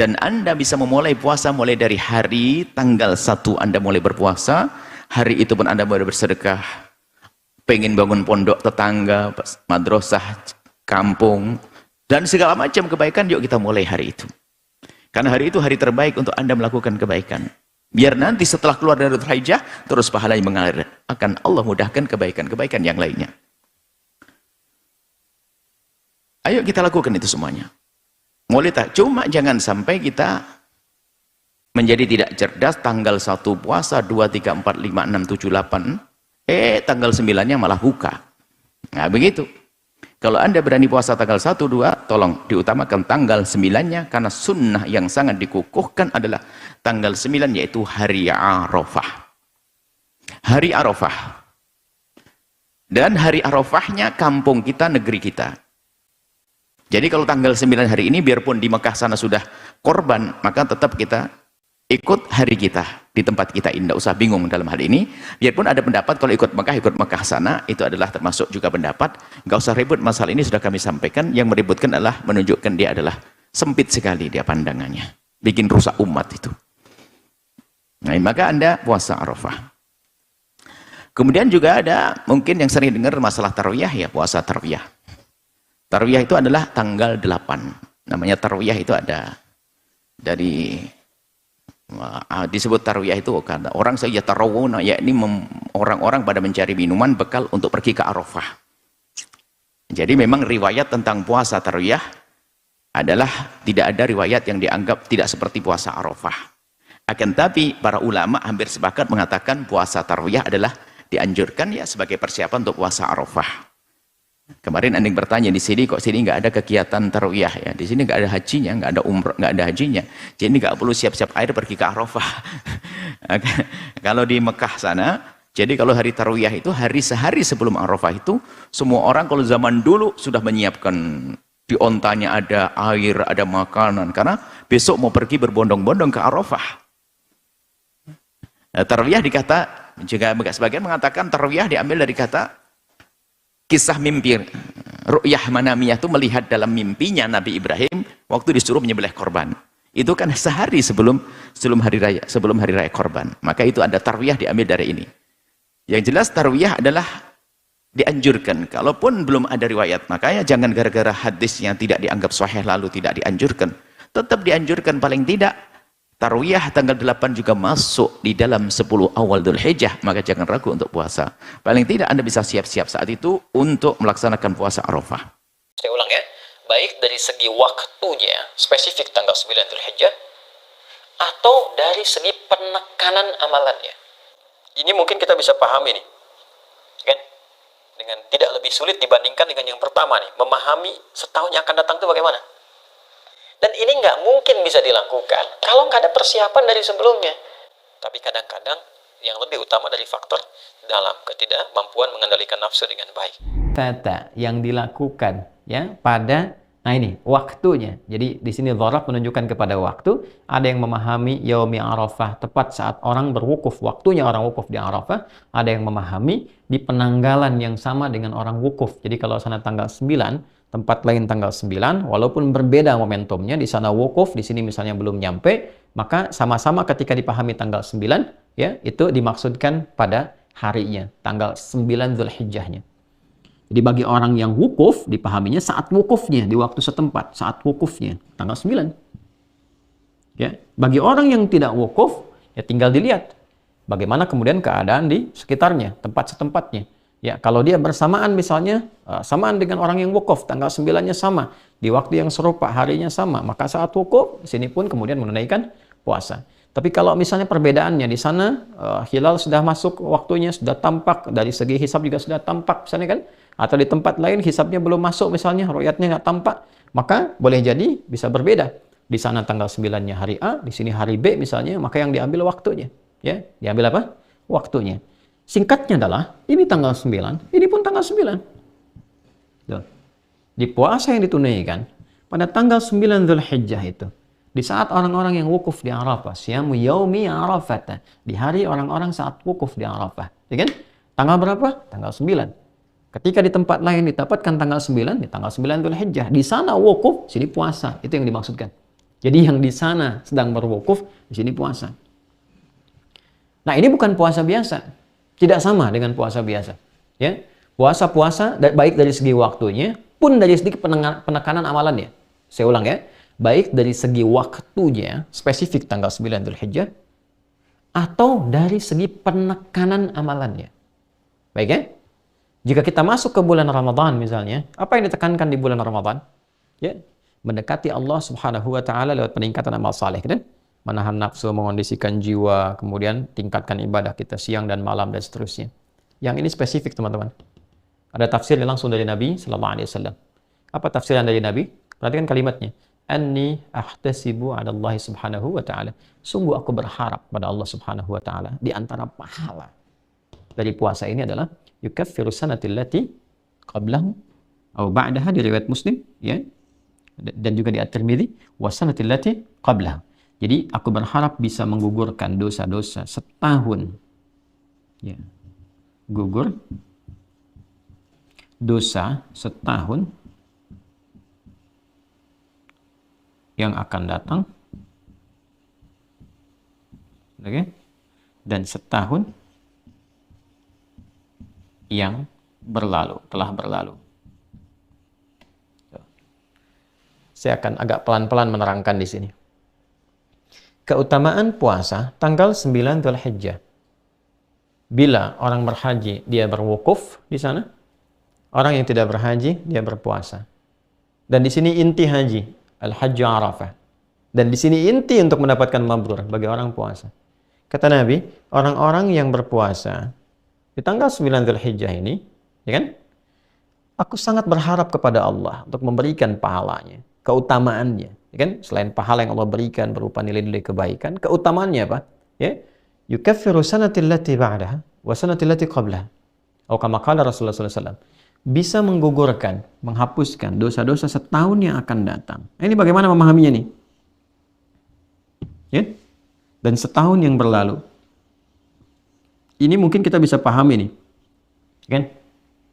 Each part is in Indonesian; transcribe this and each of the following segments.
Dan Anda bisa memulai puasa mulai dari hari tanggal 1 Anda mulai berpuasa. Hari itu pun Anda mulai bersedekah. Pengen bangun pondok tetangga, madrasah, kampung, dan segala macam kebaikan, yuk kita mulai hari itu. Karena hari itu hari terbaik untuk Anda melakukan kebaikan. Biar nanti setelah keluar dari Dzulhijjah, terus pahalanya mengalir. Akan Allah mudahkan kebaikan-kebaikan yang lainnya. Ayo kita lakukan itu semuanya. Mulai tak, cuma jangan sampai kita menjadi tidak cerdas tanggal 1 puasa, 2, 3, 4, 5, 6, 7, 8. Tanggal 9-nya malah buka. Nah begitu. Kalau Anda berani puasa tanggal 1, 2, tolong diutamakan tanggal 9-nya, karena sunnah yang sangat dikukuhkan adalah tanggal 9, yaitu hari Arafah. Hari Arafah. Dan hari Arafahnya kampung kita, negeri kita. Jadi kalau tanggal 9 hari ini, biarpun di Mekah sana sudah korban, maka tetap kita ikut hari kita di tempat kita. Tidak usah bingung dalam hal ini. Biarpun ada pendapat kalau ikut Mekah sana, itu adalah termasuk juga pendapat. Nggak usah ribut, masalah ini sudah kami sampaikan. Yang meributkan adalah menunjukkan dia adalah sempit sekali dia pandangannya, bikin rusak umat itu. Nah, maka Anda puasa Arafah. Kemudian juga ada mungkin yang sering dengar masalah tarwiyah, ya, puasa tarwiyah. Tarwiyah itu adalah tanggal 8. Namanya tarwiyah itu ada dari disebut tarwiyah itu karena orang saja tarawuna, yakni orang-orang pada mencari minuman bekal untuk pergi ke Arafah. Jadi memang riwayat tentang puasa tarwiyah adalah tidak ada riwayat yang dianggap tidak seperti puasa Arafah. Akan tapi para ulama hampir sepakat mengatakan puasa tarwiyah adalah dianjurkan ya sebagai persiapan untuk puasa Arafah. Kemarin Anda bertanya di sini, kok sini nggak ada kegiatan tarwiyah ya? Di sini nggak ada hajinya, nggak ada umrah, nggak ada hajinya. Jadi nggak perlu siap-siap air pergi ke Arafah. Kalau di Mekah sana, jadi kalau hari tarwiyah itu hari sehari sebelum Arafah itu, semua orang kalau zaman dulu sudah menyiapkan di ontanya ada air, ada makanan, karena besok mau pergi berbondong-bondong ke Arafah. Nah, tarwiyah dikata juga sebagian mengatakan tarwiyah diambil dari kata kisah mimpi ru'yah manamiyah, itu melihat dalam mimpinya Nabi Ibrahim waktu disuruh menyembelih korban. Itu kan sehari sebelum hari raya korban. Maka itu ada tarwiyah diambil dari ini. Yang jelas tarwiyah adalah dianjurkan. Kalaupun belum ada riwayat, makanya jangan gara-gara hadis yang tidak dianggap sahih lalu tidak dianjurkan. Tetap dianjurkan, paling tidak tarwiyah tanggal 8 juga masuk di dalam 10 awal Dzulhijjah, maka jangan ragu untuk puasa. Paling tidak Anda bisa siap-siap saat itu untuk melaksanakan puasa Arafah. Saya ulang ya, baik dari segi waktunya, spesifik tanggal 9 Dzulhijjah, atau dari segi penekanan amalannya. Ini mungkin kita bisa pahami nih, kan? Dengan tidak lebih sulit dibandingkan dengan yang pertama nih, memahami setahun yang akan datang itu bagaimana. Dan ini nggak mungkin bisa dilakukan kalau nggak ada persiapan dari sebelumnya. Tapi kadang-kadang yang lebih utama dari faktor dalam ketidakmampuan mengendalikan nafsu dengan baik. Tata yang dilakukan ya pada waktunya. Jadi di sini dzaraf menunjukkan kepada waktu. Ada yang memahami yaumi Arafah tepat saat orang berwukuf, waktunya orang wukuf di Arafah. Ada yang memahami di penanggalan yang sama dengan orang wukuf. Jadi kalau sana tanggal 9, tempat lain tanggal 9, walaupun berbeda momentumnya, di sana wukuf, di sini misalnya belum nyampe, maka sama-sama ketika dipahami tanggal 9, ya, itu dimaksudkan pada harinya, tanggal 9 Dzulhijjahnya. Jadi bagi orang yang wukuf, dipahaminya saat wukufnya, di waktu setempat, saat wukufnya, tanggal 9. Ya, bagi orang yang tidak wukuf, ya tinggal dilihat bagaimana kemudian keadaan di sekitarnya, tempat setempatnya. Ya, kalau dia bersamaan misalnya, samaan dengan orang yang wukuf, tanggal 9-nya sama, di waktu yang serupa, harinya sama, maka saat wukuf, sini pun kemudian menunaikan puasa. Tapi kalau misalnya perbedaannya di sana, hilal sudah masuk waktunya, sudah tampak, dari segi hisab juga sudah tampak, misalnya kan, atau di tempat lain hisabnya belum masuk misalnya, ru'yatnya nggak tampak, maka boleh jadi bisa berbeda. Di sana tanggal 9-nya hari A, di sini hari B misalnya, maka yang diambil waktunya. Ya, diambil apa? Waktunya. Singkatnya adalah, ini tanggal 9, ini pun tanggal 9. Tuh. Di puasa yang ditunaikan, pada tanggal 9 Dzulhijjah itu, di saat orang-orang yang wukuf di Arafah, siyamu yaumi Arafah, di hari orang-orang saat wukuf di Arafah. Ya kan? Tanggal berapa? Tanggal 9. Ketika di tempat lain didapatkan tanggal 9, di tanggal 9 Dzulhijjah, di sana wukuf, sini puasa. Itu yang dimaksudkan. Jadi yang di sana sedang berwukuf, di sini puasa. Nah, ini bukan puasa biasa. Tidak sama dengan puasa biasa. Ya. Puasa-puasa baik dari segi waktunya pun dari segi penekanan amalannya. Saya ulang ya. Baik dari segi waktunya, spesifik tanggal 9 Dzulhijjah, atau dari segi penekanan amalannya. Baik ya? Jika kita masuk ke bulan Ramadan misalnya, apa yang ditekankan di bulan Ramadan? Ya, mendekati Allah Subhanahu wa taala lewat peningkatan amal saleh, kan? Menahan nafsu, mengondisikan jiwa, kemudian tingkatkan ibadah kita siang dan malam dan seterusnya. Yang ini spesifik, teman-teman. Ada tafsirnya langsung dari Nabi sallallahu alaihi wasallam. Apa tafsiran dari Nabi? Perhatikan kalimatnya. Anni ahtasibu 'ala Allah Subhanahu wa taala. Sungguh aku berharap pada Allah Subhanahu wa taala di antara pahala dari puasa ini adalah yukaffiru sanatil lati qablahu atau ba'daha di riwayat Muslim, ya. Dan juga di At-Tirmidzi wasanatil lati qablahu. Jadi aku berharap bisa menggugurkan dosa-dosa setahun. Ya. Gugur dosa setahun yang akan datang. Oke. Dan setahun yang berlalu, telah berlalu. Saya akan agak pelan-pelan menerangkan di sini. Keutamaan puasa tanggal 9 Dzulhijjah. Bila orang berhaji, dia berwukuf di sana. Orang yang tidak berhaji, dia berpuasa. Dan di sini inti haji, al-hajju Arafah. Dan di sini inti untuk mendapatkan mabrur bagi orang puasa. Kata Nabi, orang-orang yang berpuasa di tanggal 9 Dzulhijjah ini, ya kan? Aku sangat berharap kepada Allah untuk memberikan pahalanya, keutamaannya. Ya kan? Selain pahala yang Allah berikan berupa nilai-nilai kebaikan, keutamaannya apa? Ya, yukaffiru sanatil lati ba'daha wa sanatil lati qablaha. Atau kama qala Rasulullah sallallahu alaihi wasallam, bisa menggugurkan, menghapuskan dosa-dosa setahun yang akan datang. Ini bagaimana memahaminya nih? Ya? Dan setahun yang berlalu. Ini mungkin kita bisa pahami nih. Ya kan?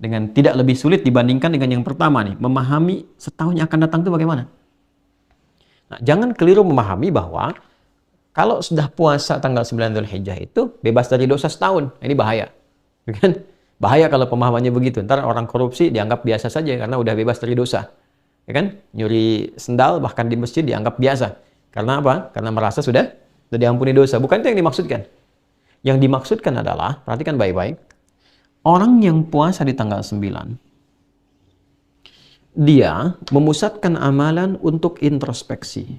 Dengan tidak lebih sulit dibandingkan dengan yang pertama nih, memahami setahun yang akan datang itu bagaimana? Nah, jangan keliru memahami bahwa kalau sudah puasa tanggal 9 Dzulhijjah itu bebas dari dosa setahun. Ini bahaya. Kan? Bahaya kalau pemahamannya begitu. Ntar orang korupsi dianggap biasa saja karena udah bebas dari dosa. Ya kan? Nyuri sendal bahkan di masjid dianggap biasa. Karena apa? Karena merasa sudah diampuni dosa. Bukan itu yang dimaksudkan. Yang dimaksudkan adalah, perhatikan baik-baik, orang yang puasa di tanggal 9, dia memusatkan amalan untuk introspeksi.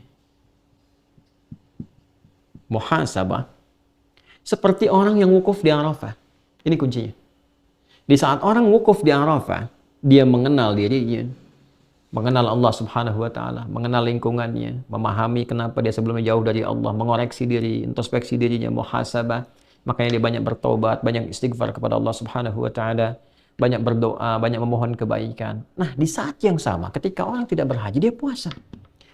Muhasabah. Seperti orang yang wukuf di Arafah. Ini kuncinya. Di saat orang wukuf di Arafah, dia mengenal dirinya, mengenal Allah Subhanahu wa taala, mengenal lingkungannya, memahami kenapa dia sebelumnya jauh dari Allah, mengoreksi diri, introspeksi dirinya, muhasabah. Makanya dia banyak bertobat, banyak istighfar kepada Allah Subhanahu wa taala, banyak berdoa, banyak memohon kebaikan. Nah, di saat yang sama ketika orang tidak berhaji, dia puasa.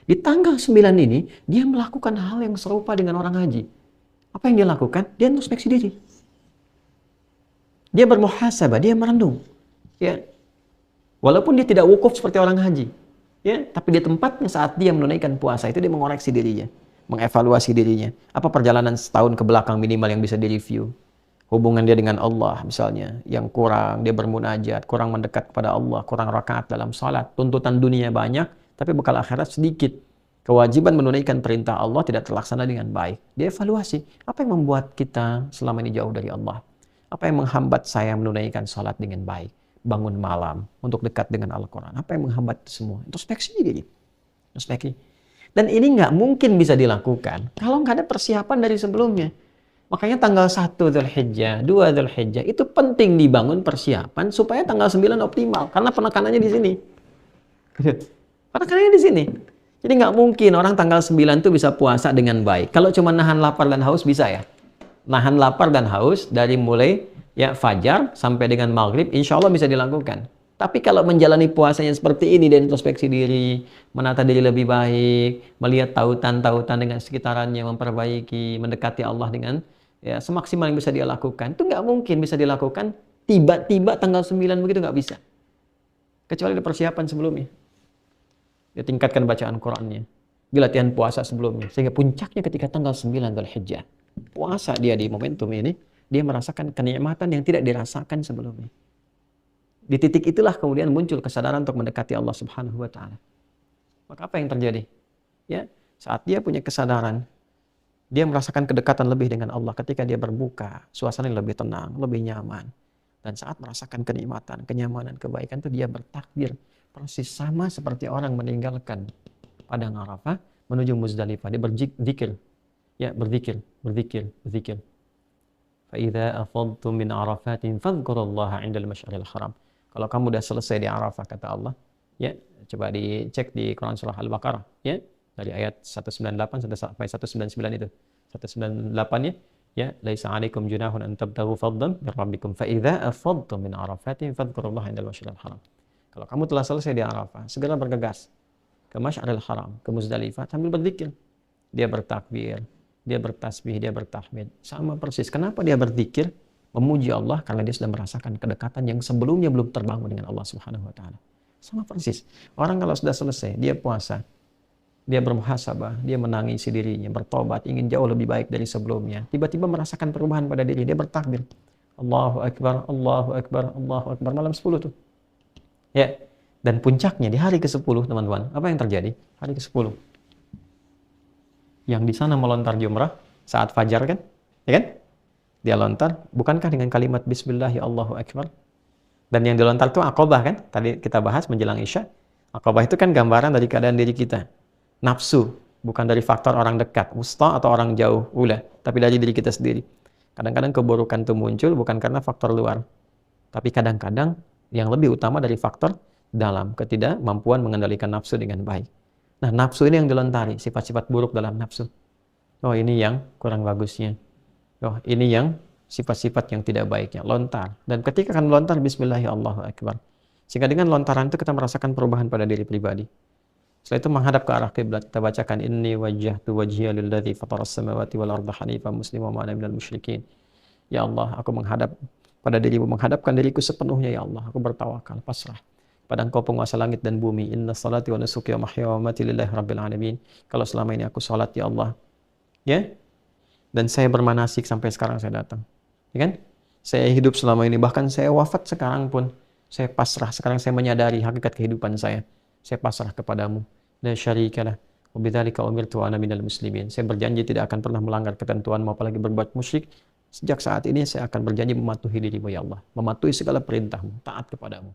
Di tanggal 9 ini, dia melakukan hal yang serupa dengan orang haji. Apa yang dia lakukan? Dia introspeksi diri. Dia bermuhasabah, dia merenung. Ya. Walaupun dia tidak wukuf seperti orang haji. Ya, tapi di tempatnya saat dia menunaikan puasa itu dia mengoreksi dirinya, mengevaluasi dirinya. Apa perjalanan setahun ke belakang minimal yang bisa direview? Hubungan dia dengan Allah misalnya yang kurang, dia bermunajat, kurang mendekat kepada Allah, kurang rakaat dalam salat, tuntutan dunia banyak, tapi bekal akhirat sedikit. Kewajiban menunaikan perintah Allah tidak terlaksana dengan baik. Dia evaluasi, apa yang membuat kita selama ini jauh dari Allah? Apa yang menghambat saya menunaikan salat dengan baik? Bangun malam untuk dekat dengan Al-Quran. Apa yang menghambat itu semua? Introspeksi diri. Introspeksi. Dan ini nggak mungkin bisa dilakukan kalau nggak ada persiapan dari sebelumnya. Makanya tanggal 1 Dzulhijjah, 2 Dzulhijjah itu penting dibangun persiapan supaya tanggal 9 optimal. Karena penekanannya di sini. Penekanannya di sini. Jadi nggak mungkin orang tanggal 9 itu bisa puasa dengan baik. Kalau cuma nahan lapar dan haus bisa ya. Nahan lapar dan haus dari mulai ya fajar sampai dengan maghrib insya Allah bisa dilakukan. Tapi kalau menjalani puasanya seperti ini dan introspeksi diri, menata diri lebih baik, melihat tautan-tautan dengan sekitarannya, memperbaiki, mendekati Allah dengan ya semaksimal yang bisa dia lakukan, itu nggak mungkin bisa dilakukan tiba-tiba tanggal 9 begitu, nggak bisa. Kecuali ada persiapan sebelumnya. Dia tingkatkan bacaan Qur'annya, di latihan puasa sebelumnya. Sehingga puncaknya ketika tanggal 9 Dzulhijjah. Puasa dia di momentum ini, dia merasakan kenikmatan yang tidak dirasakan sebelumnya. Di titik itulah kemudian muncul kesadaran untuk mendekati Allah Subhanahu wa taala. Maka apa yang terjadi? Ya, saat dia punya kesadaran, dia merasakan kedekatan lebih dengan Allah ketika dia berbuka, suasana lebih tenang, lebih nyaman. Dan saat merasakan kenikmatan, kenyamanan, kebaikan itu dia bertakbir persis sama seperti orang meninggalkan padang Arafah menuju Muzdalifah. Dia berzikir. Ya, berzikir. Fa idza afadtum min Arafatin fadhkurullaha 'indal masy'aril haram. Kalau kamu udah selesai di Arafah, kata Allah, ya, coba dicek di Quran surah Al-Baqarah, ya, dari ayat 198 sampai 199 itu. 198 ya, laisa 'alaikum junahun an tabtaghu fadlan min rabbikum fa idza afadtum min Arafatin fadhkurullaha 'indal masy'aril haram. Kalau kamu telah selesai di Arafah, segera bergegas ke Masy'aril Haram, ke Muzdalifah sambil berzikir. Dia bertakbir, dia bertasbih, dia bertahmid. Sama persis. Kenapa dia berzikir? Memuji Allah karena dia sudah merasakan kedekatan yang sebelumnya belum terbangun dengan Allah Subhanahu wa taala. Sama persis. Orang kalau sudah selesai, dia puasa, dia bermuhasabah, dia menangisi dirinya, bertobat, ingin jauh lebih baik dari sebelumnya. Tiba-tiba merasakan perubahan pada diri, dia bertakbir. Allahu Akbar, Allahu Akbar, Allahu Akbar. Malam 10 tuh. Ya, dan puncaknya di hari ke-10, teman-teman, apa yang terjadi? Hari ke-10. Yang di sana melontar jumrah saat fajar kan? Ya kan? Dia lontar, bukankah dengan kalimat Bismillah ya Allahu Akbar? Dan yang dilontar itu Aqabah kan? Tadi kita bahas menjelang Isya. Aqabah itu kan gambaran dari keadaan diri kita. Nafsu, bukan dari faktor orang dekat, wusta atau orang jauh, ula, tapi dari diri kita sendiri. Kadang-kadang keburukan itu muncul bukan karena faktor luar, tapi kadang-kadang yang lebih utama dari faktor dalam, ketidakmampuan mengendalikan nafsu dengan baik. Nah, nafsu ini yang dilontari, sifat-sifat buruk dalam nafsu. Oh, ini yang kurang bagusnya. Oh, ini yang sifat-sifat yang tidak baiknya. Lontar. Dan ketika akan melontar, Bismillahirrahmanirrahim. Sehingga dengan lontaran itu kita merasakan perubahan pada diri pribadi. Setelah itu menghadap ke arah kiblat, kita bacakan inni wajjahtu wajhiya lilladzi fataras samawati wal arda hanifan musliman wa ma ana minal musyrikin. Ya Allah, aku menghadap pada dirimu, menghadapkan diriku sepenuhnya ya Allah. Aku bertawakal, pasrah pada Engkau penguasa langit dan bumi. Inna salati wa nusuki wa mahya wa mamati lillahi rabbil alamin. Kalau selama ini aku salat ya Allah, ya, dan saya bermanasik sampai sekarang saya datang, ya kan? Saya hidup selama ini, bahkan saya wafat sekarang pun saya pasrah. Sekarang saya menyadari hakikat kehidupan saya pasrah kepadamu. La syarikalah wa bidzalika umirtu wa ana minal muslimin. Saya berjanji tidak akan pernah melanggar ketentuanmu, apalagi berbuat musyrik. Sejak saat ini saya akan berjanji mematuhi dirimu ya Allah, mematuhi segala perintahmu, taat kepadamu.